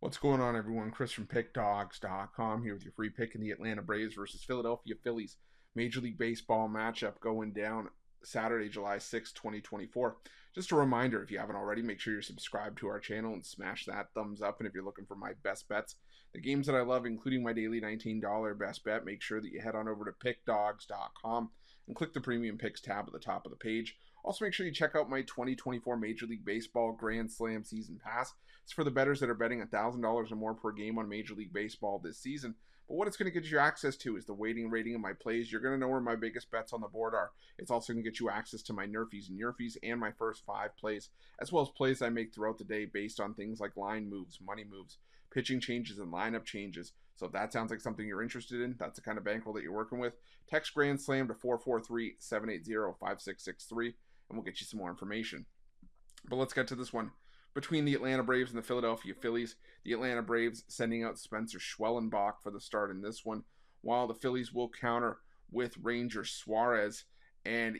What's going on, everyone? Chris from Pickdawgz.com here with your free pick in the Atlanta Braves versus Philadelphia Phillies Major League Baseball matchup going down Saturday, July 6, 2024. Just a reminder, if you haven't already, make sure you're subscribed to our channel and smash that thumbs up. And if you're looking for my best bets, the games that I love, including my daily $19 best bet, make sure that you head on over to Pickdawgz.com and click the Premium Picks tab at the top of the page. Also, make sure you check out my 2024 Major League Baseball Grand Slam Season Pass. It's for the bettors that are betting $1,000 or more per game on Major League Baseball this season. But what it's going to get you access to is the weighting rating of my plays. You're going to know where my biggest bets on the board are. It's also going to get you access to my nerfies and yerfies and my first 5 plays, as well as plays I make throughout the day based on things like line moves, money moves, pitching changes, and lineup changes. So if that sounds like something you're interested in, that's the kind of bankroll that you're working with, text Grand Slam to 443-780-5663, and we'll get you some more information. But let's get to this one. Between the Atlanta Braves and the Philadelphia Phillies, the Atlanta Braves sending out Spencer Schwellenbach for the start in this one, while the Phillies will counter with Ranger Suarez. And,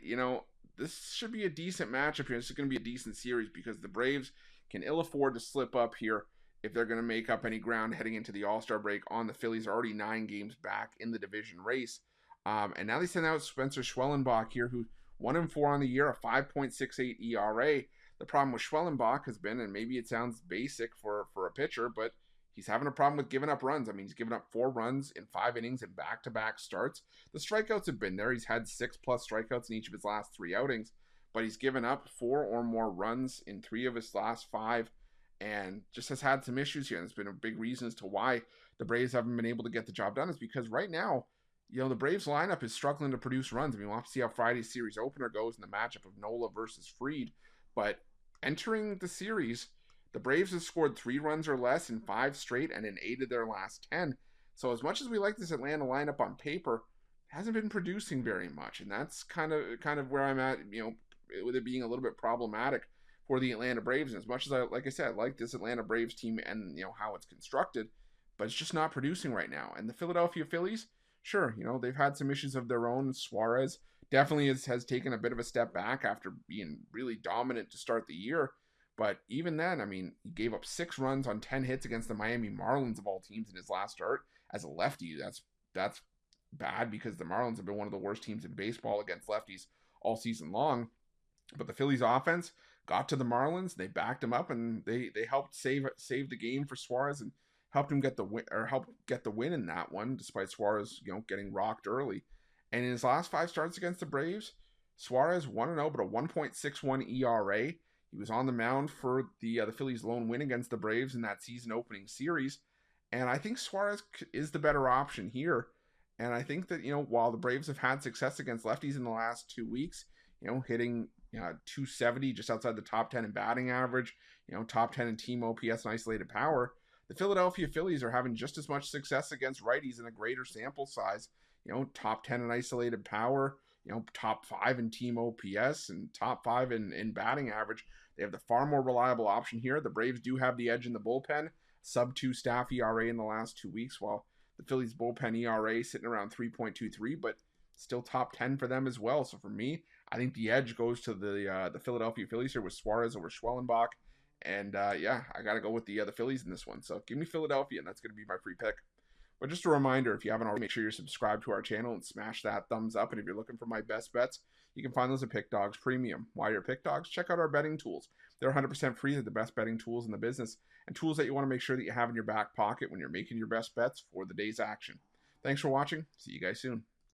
this should be a decent matchup here. This is going to be a decent series because the Braves can ill afford to slip up here if they're going to make up any ground heading into the All-Star break on the Phillies. Are already 9 games back in the division race. And now they send out Spencer Schwellenbach here, who 1-4 on the year, a 5.68 ERA. The problem with Schwellenbach has been, and maybe it sounds basic for a pitcher, but he's having a problem with giving up runs. I mean, he's given up 4 runs in 5 innings in back-to-back starts. The strikeouts have been there. He's had 6+ strikeouts in each of his last 3 outings, but he's given up 4 or more runs in 3 of his last 5, and just has had some issues here. And it's been a big reason as to why the Braves haven't been able to get the job done, is because right now, the Braves lineup is struggling to produce runs. I mean, we'll have to see how Friday's series opener goes in the matchup of Nola versus Fried, but entering the series, the Braves have scored 3 runs or less in 5 straight and in 8 of their last 10. So as much as we like this Atlanta lineup on paper, it hasn't been producing very much, and that's kind of where I'm at. With it being a little bit problematic for the Atlanta Braves. And as much as I like this Atlanta Braves team and how it's constructed, but it's just not producing right now. And the Philadelphia Phillies, sure, they've had some issues of their own. Suarez definitely has taken a bit of a step back after being really dominant to start the year. But even then, I mean, he gave up 6 runs on 10 hits against the Miami Marlins of all teams in his last start. As a lefty, that's bad because the Marlins have been one of the worst teams in baseball against lefties all season long. But the Phillies offense got to the Marlins, they backed him up, and they helped save the game for Suarez and helped him get the win in that one, despite Suarez getting rocked early. And in his last 5 starts against the Braves, Suarez 1-0, but a 1.61 ERA. He was on the mound for the Phillies' lone win against the Braves in that season-opening series. And I think Suarez is the better option here. And I think that, while the Braves have had success against lefties in the last 2 weeks, hitting 270 just outside the top 10 in batting average, top 10 in team OPS and isolated power, the Philadelphia Phillies are having just as much success against righties in a greater sample size. Top 10 in isolated power, top 5 in team OPS, and top 5 in batting average. They have the far more reliable option here. The Braves do have the edge in the bullpen, sub-2 staff ERA in the last 2 weeks, while the Phillies bullpen ERA sitting around 3.23, but still top 10 for them as well. So for me, I think the edge goes to the Philadelphia Phillies here with Suarez over Schwellenbach. And I got to go with the Phillies in this one. So give me Philadelphia, and that's going to be my free pick. But just a reminder, if you haven't already, make sure you're subscribed to our channel and smash that thumbs up. And if you're looking for my best bets, you can find those at Pick Dawgz Premium. While you're at Pick Dawgz, check out our betting tools. They're 100% free. They're the best betting tools in the business, and tools that you want to make sure that you have in your back pocket when you're making your best bets for the day's action. Thanks for watching. See you guys soon.